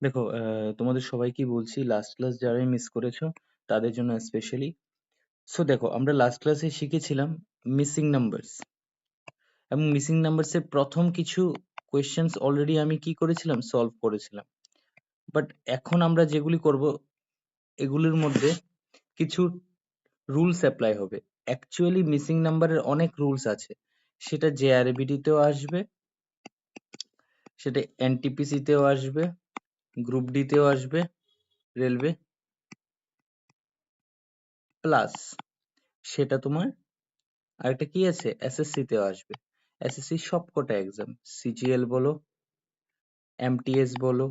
দেখো তোমাদের সবাইকে বলছি লাস্ট ক্লাস যারাই মিস করেছো তাদের জন্য স্পেশালি। সো দেখো আমরা লাস্ট ক্লাসে শিখেছিলাম মিসিং নাম্বারস, এবং মিসিং নাম্বারস এর প্রথম কিছু কোয়েশ্চেন্স অলরেডি আমি কি করেছিলাম, সলভ করেছিলাম। বাট এখন আমরা যেগুলি করব এগুলির মধ্যে কিছু রুলস অ্যাপ্লাই হবে। অ্যাকচুয়ালি মিসিং নাম্বারের অনেক রুলস আছে, সেটা জেআরবিডি তেও আসবে, সেটা এনটিপিসি তেও আসবে, গ্রুপ ডি তেও আসবে, রেলওয়ে, প্লাস সেটা তোমার আরেকটা কি আছে, এসএসসি তেও আসবে। এসএসসি সবকটা এক্সাম, সিজিএল বলো, এমটিএস বলো,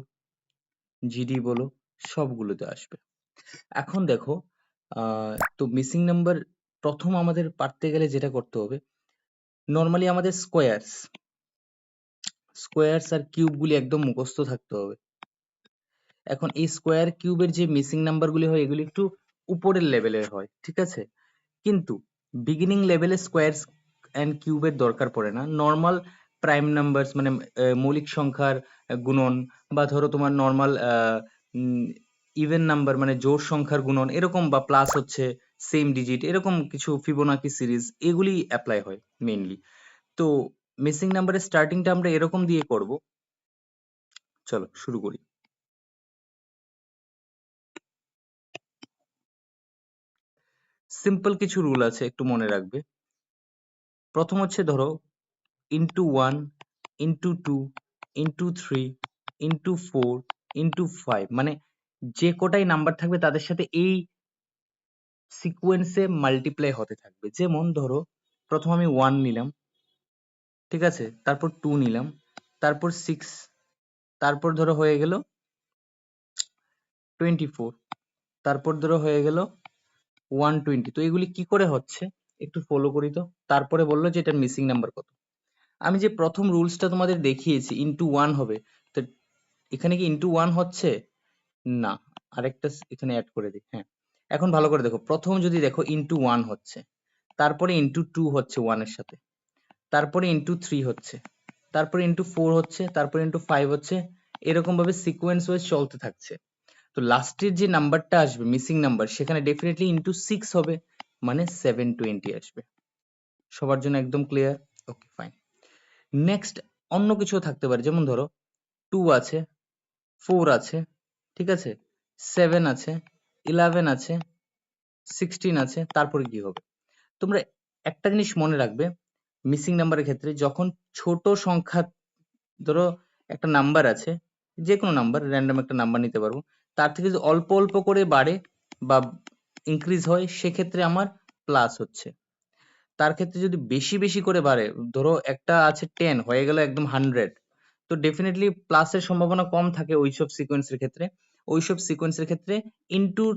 জিডি বলো, সবগুলোতে আসবে। এখন দেখো তো মিসিং নাম্বার প্রথম আমাদের পারতে গেলে যেটা করতে হবে, নর্মালি আমাদের স্কোয়ারস আর কিউব গুলি একদম মুখস্থ থাকতে হবে। এখন এই স্কোয়ার কিউবের যে মিসিং নাম্বার গুলি হয় এগুলি একটু উপরের লেভেলের হয়, ঠিক আছে? কিন্তু বিগিনিং লেভেলে স্কোয়ারস অ্যান্ড কিউবের দরকার পড়ে না। নর্মাল প্রাইম নাম্বারস মানে মৌলিক সংখ্যার গুণন, বা ধরো তোমার নর্মাল ইভেন নাম্বার মানে জোড় সংখ্যার গুণন এরকম, বা প্লাস হচ্ছে সেম ডিজিট, এরকম কিছু ফিবোনাকি সিরিজ এগুলি অ্যাপ্লাই হয় মেইনলি। তো মিসিং নাম্বারের স্টার্টিংটা আমরা এরকম দিয়ে করব। চলো শুরু করি। সিম্পল কিছু রুল আছে, একটু মনে রাখবে। প্রথম হচ্ছে ধরো into 1, into 2, into 3, into 4, into 5, মানে যে কটাই নাম্বার থাকবে তাদের সাথে এই সিকোয়েন্সে মাল্টিপ্লাই হতে থাকবে। যেমন ধরো প্রথম আমি 1 নিলাম, ঠিক আছে, তারপর 2 নিলাম, তারপর 6, তারপর ধরো হয়ে গেল 24, তারপর ধরো হয়ে গেল 120। তো এগুলি কি করে হচ্ছে একটু ফলো করি তো। তারপরে বললো যে এটার মিসিং নাম্বার কত। আমি যে প্রথম রুলসটা তোমাদের দেখিয়েছি ইন্টু 1 হবে, তো এখানে কি ইন্টু 1 হচ্ছে না, আরেকটা এখানে অ্যাড করে দিই। হ্যাঁ, এখন ভালো করে দেখো, প্রথম যদি দেখো ইন্টু 1 হচ্ছে, তারপরে ইন্টু 2 হচ্ছে 1 এর সাথে, তারপরে ইন্টু 3 হচ্ছে, তারপরে ইন্টু 4 হচ্ছে, তারপরে ইন্টু 5 হচ্ছে, এরকম ভাবে সিকোয়েন্স ওয়াইজ চলতে থাকছে। তো লাস্টের যে নাম্বারটা আসবে মিসিং নাম্বার, সেখানে ডেফিনেটলি ইন্টু 6 হবে, মানে 720 আসবে। সবার জন্য একদম ক্লিয়ার? Okay fine. নেক্সট অন্য কিছু থাকতে পারে, যেমন ধরো 2 আছে, 4 আছে, ঠিক আছে, 7 আছে, 11 আছে, 16 আছে, তারপরে কি হবে? তোমরা একটা জিনিস মনে রাখবে, মিসিং নাম্বারের ক্ষেত্রে যখন ছোট সংখ্যা, ধরো একটা নাম্বার আছে, যে কোনো নাম্বার, র্যান্ডম একটা নাম্বার নিতে পারবো, তার থেকে যদি অল্প অল্প করে বাড়ে বা ইনক্রিজ হয়, সেক্ষেত্রে আমার প্লাস হচ্ছে। তার ক্ষেত্রে যদি বেশি বেশি করে বাড়ে, ধরো একটা আছে 10 হয়ে গেল একদম 100, তো ডেফিনেটলি প্লাসের সম্ভাবনা কম থাকে ওইসব সিকোয়েন্সের ক্ষেত্রে। ওইসব সিকোয়েন্সের ক্ষেত্রে ইনটুর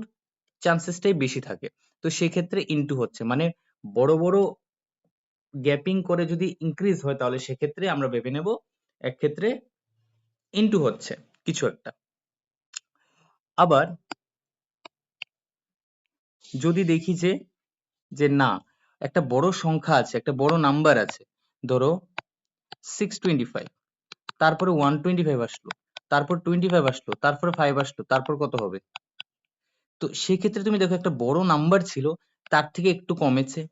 চান্সেসটাই বেশি থাকে। তো সেক্ষেত্রে ইনটু হচ্ছে, মানে বড় বড় গ্যাপিং করে যদি ইনক্রিজ হয়, তাহলে সেক্ষেত্রে আমরা ভেবে নেব এক ক্ষেত্রে ইনটু হচ্ছে কিছু একটা। আবার যদি দেখি যে যে না, একটা বড় সংখ্যা আছে, একটা বড় নাম্বার আছে, ধরো 625, তারপরে 125 আসলো, তারপর 25 আসলো, তারপরে 5 আসলো, তারপর কত হবে? তো সেক্ষেত্রে তুমি দেখো একটা বড় নাম্বার ছিল, তার থেকে একটু কমেছে,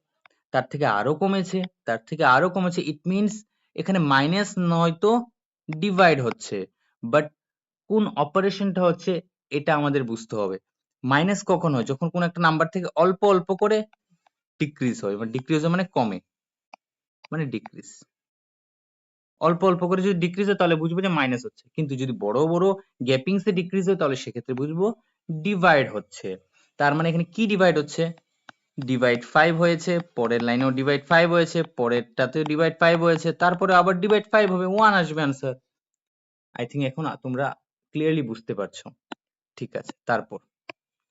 তার থেকে আরো কমেছে, তার থেকে আরো কমেছে, ইট মিনস এখানে মাইনাস নয়তো ডিভাইড হচ্ছে, বাট কোন অপারেশনটা হচ্ছে এটা আমাদের বুঝতে হবে। মাইনাস কখন হয়? যখন কোন একটা নাম্বার থেকে অল্প অল্প করে ডিক্রিজ হয়, মানে ডিক্রিজ হয় মানে কমে, মানে ডিক্রিজ। অল্প অল্প করে যদি ডিক্রিজ হয় তাহলে বুঝবো যে মাইনাস হচ্ছে, কিন্তু যদি বড় বড় গ্যাপিংস এ ডিক্রিজ হয় তাহলে সেক্ষেত্রে বুঝবো ডিভাইড হচ্ছে। তার মানে এখানে কি ডিভাইড হচ্ছে? ডিভাইড 5 হয়েছে, পরের লাইনেও ডিভাইড 5 হয়েছে, পরেরটাতেও ডিভাইড 5 হয়েছে, তারপরে আবার ডিভাইড 5 হবে, 1 আসবে আনসার। আই থিঙ্ক এখন তোমরা ক্লিয়ারলি বুঝতে পারছো। ঠিক আছে, তারপর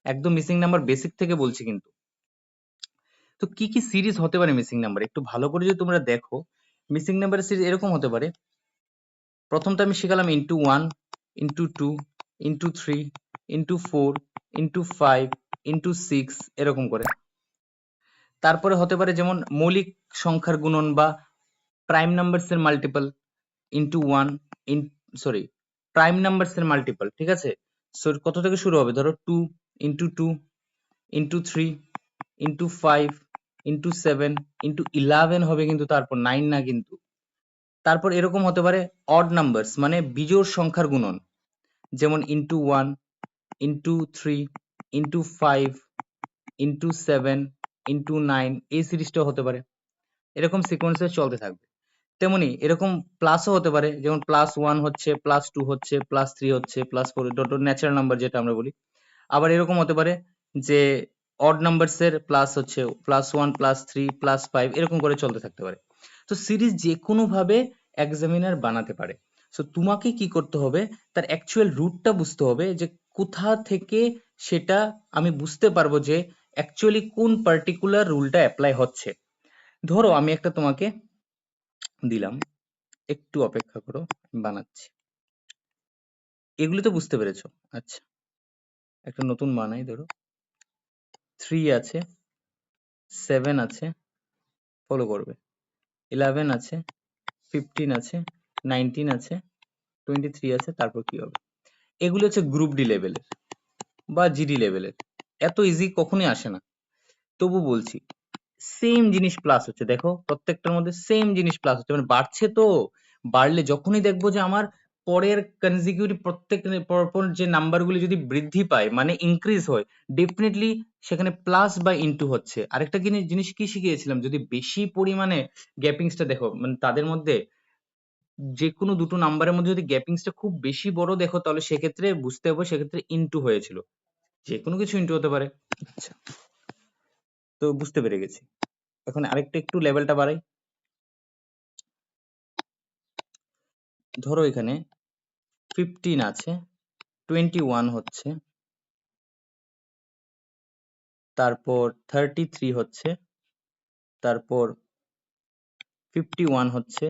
একদম মিসিং নাম্বার বেসিক থেকে বলছি কিন্তু। তো কি কি সিরিজ হতে পারে মিসিং নাম্বার, একটু ভালো করে যদি তোমরা দেখো, মিসিং নাম্বারের সিরিজ এরকম হতে পারে। প্রথমটা আমি শিখালাম into 1, into 2, into 3, into 4, into 5, into 6, এরকম করে। তারপরে হতে পারে যেমন মৌলিক সংখ্যার গুণন বা প্রাইম নাম্বারস এর multiple, into 1, sorry prime numbers এর মাল্টিপল, ঠিক আছে? সো কত থেকে শুরু হবে, ধরো 2 into 2 into 3 into 5 into 7 into 11 হবে, কিন্তু তারপর 9 না কিন্তু। তারপর এরকম হতে পারে অড নাম্বারস, মানে বিজোড় সংখ্যার গুণন, যেমন into 1 into 3 into 5 into 7 into 9, এই সিরিজটাও হতে পারে, এরকম সিকোয়েন্সে চলতে থাকবে। তেমনি এরকম প্লাসও হতে পারে, যেমন +1 হচ্ছে, +2 হচ্ছে, +3 হচ্ছে, +4, ডট ন্যাচারাল নাম্বার যেটা আমরা বলি। আবার এরকম হতে পারে যে অড নাম্বারস এর প্লাস হচ্ছে +1 +3 +5, এরকম করে চলতে থাকতে পারে। তো সিরিজ যে কোনো ভাবে এক্সামিনার বানাতে পারে। সো তোমাকে কি করতে হবে, তার অ্যাকচুয়াল রুটটা বুঝতে হবে, যে কোথা থেকে সেটা আমি বুঝতে পারবো যে অ্যাকচুয়ালি কোন পার্টিকুলার রুলটা অ্যাপ্লাই হচ্ছে। ধরো আমি একটা তোমাকে দিলাম, একটু অপেক্ষা করো, আমি বানাচ্ছি। এগুলো তো বুঝতে পেরেছো? আচ্ছা, একটা নতুন বানাই। ধরো 3 আছে, 7 আছে, ফলো করবে, 11 আছে, 15 আছে, 19 আছে, 23 আছে, তারপর কি হবে? এগুলো হচ্ছে গ্রুপ ডি লেভেলের বা জিডি লেভেলের, এত ইজি কখনোই আসে না। তবু বলছি, সেম জিনিস প্লাস হচ্ছে, দেখো প্রত্যেকটার মধ্যে সেম জিনিস প্লাস হচ্ছে, মানে বাড়ছে। তো বাড়লে যখনই দেখবো যে আমার পরের কনজিকিউটিভ প্রত্যেক পরপর যে নাম্বারগুলি যদি বৃদ্ধি পায়, মানে ইনক্রিজ হয়, ডেফিনেটলি সেখানে প্লাস বা ইনটু হচ্ছে। আরেকটা জিনিস কি শিখিয়েছিলাম, যদি বেশি পরিমাণে গ্যাপিংসটা দেখো, মানে তাদের মধ্যে যে কোনো দুটো নাম্বারের মধ্যে যদি গ্যাপিংসটা খুব বেশি বড় দেখো, তাহলে সেক্ষেত্রে বুঝতে হবে সেক্ষেত্রে ইনটু হয়েছিল। যে কোনো কিছু ইনটু হতে পারে। আচ্ছা, তো বুঝতে পেরে গেছি। এখন আরেকটা একটু লেভেলটা বাড়াই। ধরো এখানে 15 আছে, 21 হচ্ছে, তারপর 33 হচ্ছে, তারপর 51 হচ্ছে,